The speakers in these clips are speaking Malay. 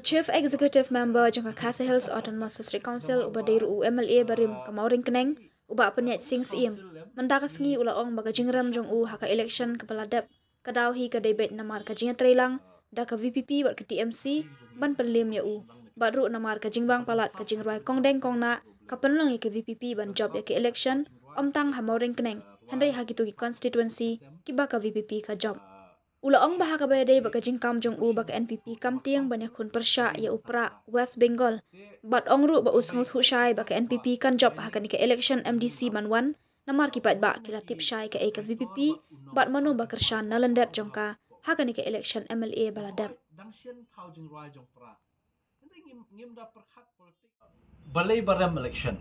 Chief Executive Member jangka Khasi Hills Autonomous District Council uba deiru MLA barim kamauring keneng uba penyat sing siem mendakas ngi ula ong baga jingram jong haka election kepala dep kadau hi ka debate namar ka jinga trailang da ka VPP bat ka TMC ban penlim ya badru namar ka jingbang palat ka jingrai kongdeng kongna ka penlang ya ka VPP ban job ya ka election omtang hamauring keneng henry hagitu ki constituency kiba ka VPP ka job. Ula ong baha kabaya baka jingkam jong baka NPP kam tiang banyak kun persya ya upra West Bengal. Bat ong ru ba usngut hu syai baka NPP kan job hakan ke election MDC manwan namar kipat ba kila tip syai ke ka VPP bat manu bakar shan nalendet jongka hakan ke election MLA baladam. Balai baram election.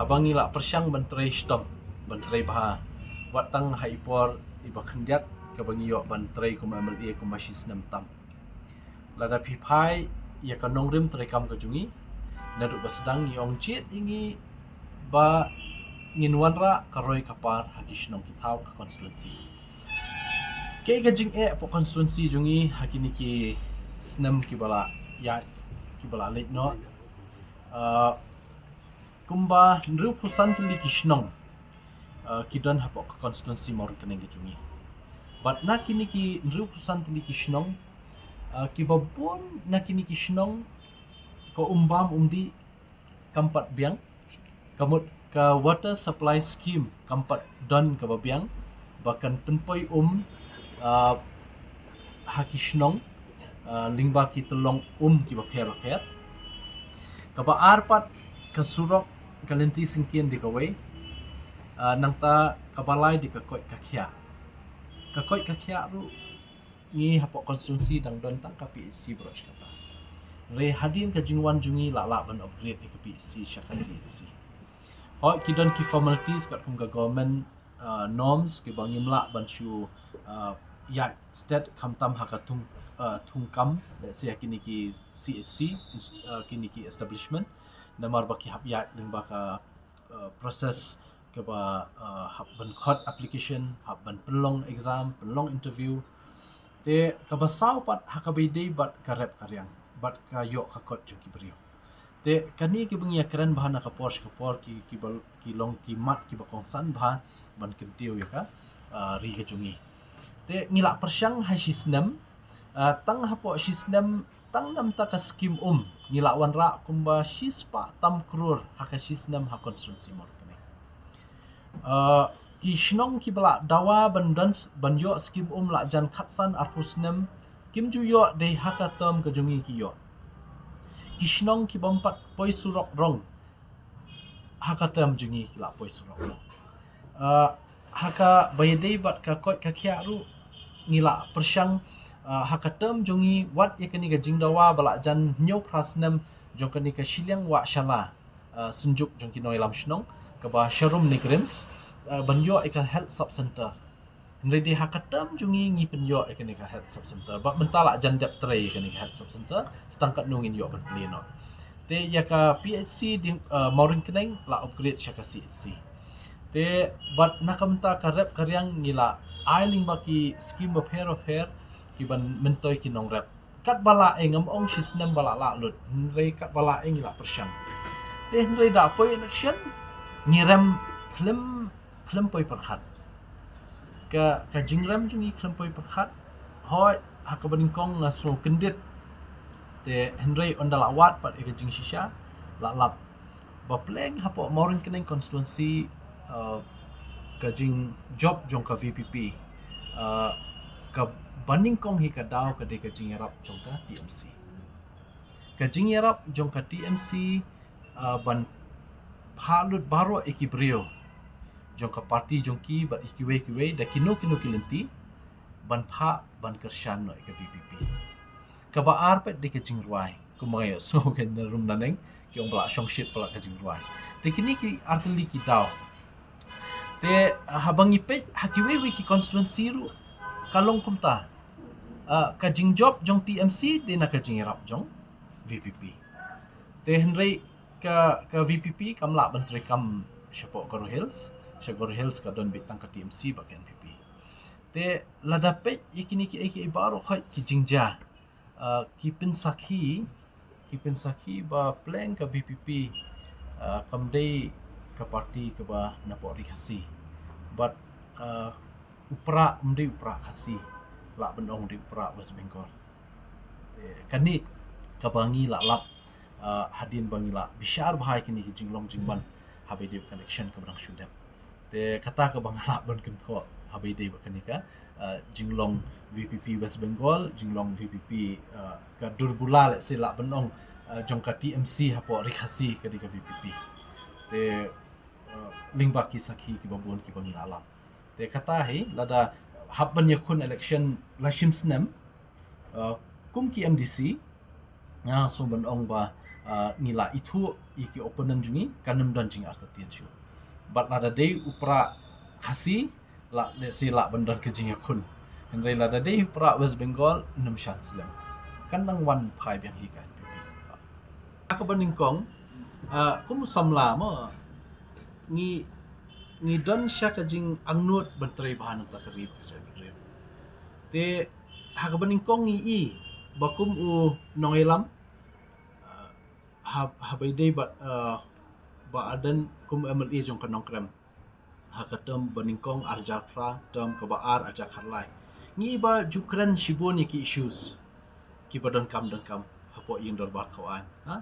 Abang ila persyang menteri stom, menteri baha. Watang haipor iba kendiat kabangi yo menteri kuma MLA kuma sisnem tam. Lada pipai ya kanong rim terekam kajungi. Naduk basedang yong cit ingi ba nginwanra karoi kapar hakishnong kitau ke konstituensi. Ke gajing po konstituensi jungi hakini ki snem kibala ya kibala late no. Kumba nru pusan tili kishnong kidon hapok konstituensi mor keneng kejungi. But nakini ki nru pusan tili kishnong kibabun nakini kishnong ko umbam umdi kampat biang kamut ka water supply scheme kampat don ka babiang bahkan penpoi hakishnong lingba ki telong ki bapher kaba arpat kasurok kalenti singkian di kawai nangta kabalai di kakoi kakia ru ngi hapok konstitusi dang don tang kapi isi brosh kata re hadin ka jingwan jungi la ban upgrade di kapi isi syakasi isi hoi kidon ki formalities kat kum government norms ki bangim la ban shu ya state kamtam hakatung tungkam se kini ki CSC kini ki establishment namar baki hap ya lingba ka proses ke ba hap ban khot application hap ban pelong exam pelong interview te ka basau pat hakabai dei bat karep karyang bat ka yo ka khot jo ki brio te kani ki bungia keren bahana ka por ki long ki mat ki bakong san bah ban kentiu ya ka ri ka jungi te ngila persyang hai sisnem tang hapo sisnem tang nam ta ka skim ngila wan ra kumba shispa tam krur haka sisnem ha konstruksi mor kene ki shnong ki bala dawa banjo skim la jan khatsan arpusnem kim ju yo de haka term ka jungi ki yo ki shnong ki bampat poi surok rong haka term jungi la poi surok rong haka bayadei bat ka kot ka khiaru ngila persyang hakatem jongi wat yakani ka jingdawa bala jan nyo prasnem jongkani ka shiliang wa shala sunjuk jongki noilam shnong ka ba sharum nigrims banyo eka health sub center nredi hakatem jongi ngi penyo ekani ka health sub center ba mentala jan dep tray ekani ka health sub center stangkat nungin yo ban pleno te yaka PHC di mauring keneng la upgrade syaka CHC te bat nakamta karep karyang ngila ailing baki scheme of hair kiban mentoy kinong rep kat bala engam ong sisnem bala la lut nrei kat bala eng la persyang te nrei da poi election ngirem klem poi perkhat ka jingrem jungi klem poi perkhat hoi hakabaning kong ngaso kendit te nrei ondala wat pat eka jing shisha la lap ba pleng hapo moring keneng constituency kajing job jong ka VPP ka banding kong hi kadau ka de kajing yarap jong ka TMC kajing yarap jong ka TMC ban phalut baro ekibrio jong ka parti jong ki bat ikiwe da kinu kilenti ban kershan no ka VPP ka ba arpet de kajing ruai kumayo so ken rum naneng ki ong bla shong shit pala kajing ruai te kini ki artili ki dau te habang ipet hakiwe ki constituency ru kalong kumta kajing job jong TMC de na kajing rap jong VPP te henrei ka VPP kamla bantri kam syapo Goro Hills ka don bitang ka TMC ba ka NPP te ladapet ikini ki baro khoi ki jingja kipin sakhi ba plan ka BPP kamdei ka parti ka ba napok rikasi but upra mdi upra khasi la benong di upra West Bengal kanit kabangi la lap hadin bangi la bishar bhai kini ki jinglong jingban habai de connection ka brang shudam te kata ka bangala ban kan tho habai de kanika jinglong VPP West Bengal jinglong VPP ka durbula le se la benong jongka TMC hapo rikhasi ka di ka VPP te lingba ki sakhi ki babun ki bangi la te kata hi lada habban yakun election lashim snem kum ki MDC nga so benong ba ngila itu iki opponent jungi kanum dan jing arta tian shu but lada day upra khasi la le si la bandan ke jing yakun henry lada day upra West Bengal num shan slam kanang wan phai byang hi kan ka baning kong kum samla mo ngi don sha ka jing angnut bantrai bahan ta kari ba te ha ka baning kong ngi i bakum u nongelam habai day ba adan kum MLA jong kanong krem hakatem baningkong arjakra tem kebaar ajak harlai ngi ba jukran shibon ki issues ki badan kam hapo yin darbar thawan ha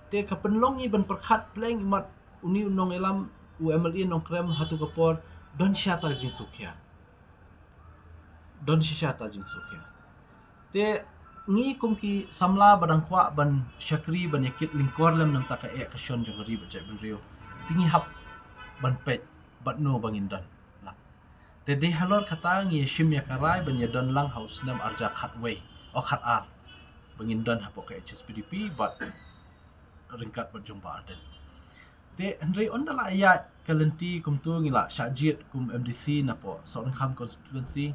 te kapenlong ni ban perkhat pleng imat uni unong elam u MLA nong krem hatu kapor don syata jing sukya te ngi kum ki samla badang kwa ban syakri ban yakit lingkor lem nang taka e kasyon jong ri bajai ban rio tingi hap ban pet bat no bangindan la te de halor kata ngi shim ya karai ban yadon lang house nam arja khatway o khat ar bangindan hapo ka HSPDP bat ringkat bat jumpa aden te andre ondala ayat kalenti kum tu ngila syajit kum MDC napo Sornkham constituency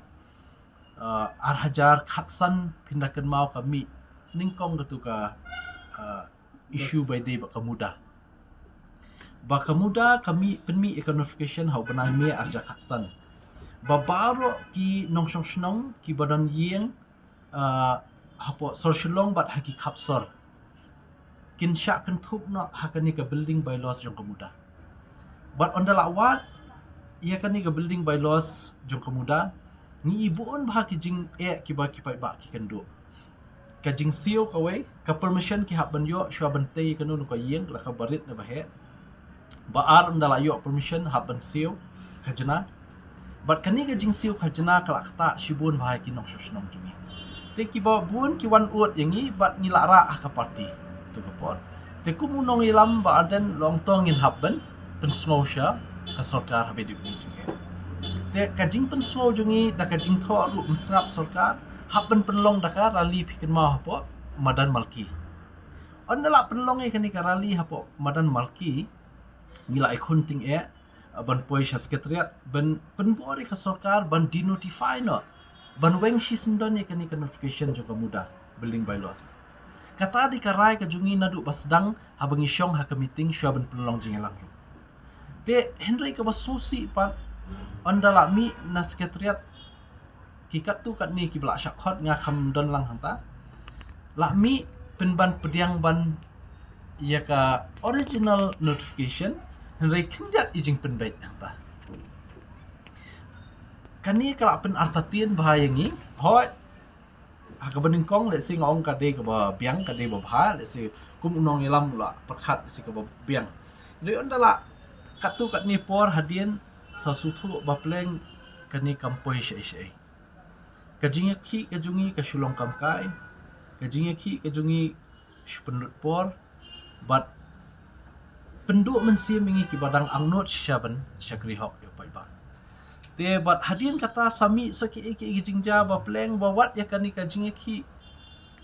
Arhajar khatsan pindakan mau kami ningkong gatu ka issue by day ba kamuda kami penmi economification hau benai me arja khatsan babaro ki nongsong snong ki badan yeng hapo sorshilong bat haki khapsor kin sha kan thup no hakani ka building bylaws jong kamuda but ondala wat yakani ka building bylaws jong kamuda ni ibuon bah ki jing ki ba ki pai ba ki kendo ka jing sio ka wei ka permission ki hab ban yo shwa ban tei kanu no ka yeng la ka barit na ba he ba ar ndala yo permission hab ban sio ka jana but kani ka jing sio ka jana ka lakta shibun bah ki nok shoshnong jumi te ki ba bun ki wan ut yangi bat ni la ra ka party tu ka pot te ku munong ilam ba aden long tong in hab ban pen snow sha ka sarkar habe di ni jing te kajing pen slow jungi da kajing tho ru msrap sarkar happen penlong da ka rally phikin ma hapo madan malki ondala penlong e kani ka rally hapo madan malki mila ikhunting ban poisha sekretariat ban penbori ka sarkar ban denotify no ban weng shi sindon e kani ka notification jo muda building bylaws kata di karai ka jungi nadu basdang habangi syong ha ka meeting shwa ban penlong jingelang te henry ka basusi pat ondala mi na sekretariat kikat tu kat ni ki bla syakhot nga kham don lang hanta la mi penban pediang ban ya ka original notification henry kindat ijing penbait hanta kani kala pen artatien bahayangi hoi ka beningkong le sing ong ka de ka ba biang ka de ba bha le si kum unong ilam la perkhat si ka ba biang le ondala katu kat ni por hadien sasutu bapleng kani kampoi shai kajinga ki kajungi ka shulong kamkai kajinga ki kajungi shpenut por but penduk mensi mingi ki badang angnot shaban shakri hok yo pai ba te but hadin kata sami so ki jingja bapleng bawat ya kani kajinga ki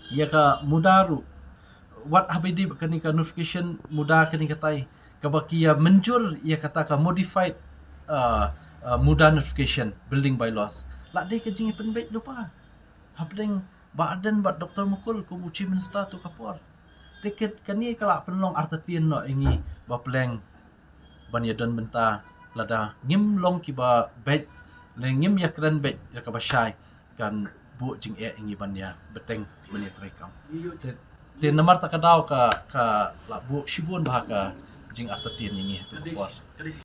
ya ka mudaru what habidi kani ka notification muda kani katai kabakia menjur ya kata ka modified muda notification building bylaws la de ke jingi penbet lupa hapdeng badan bat doktor mukul ku uchi minsta tu kapor tiket kani kala penlong artatien no ingi bapleng ban yadon benta lada ngim long ki ba bet le ngim yakran bet ya ka basai kan bu jing ingi banya beteng meni trekam te namar tak kadau ka la bu shibun bahaka jing after tin ini tu bos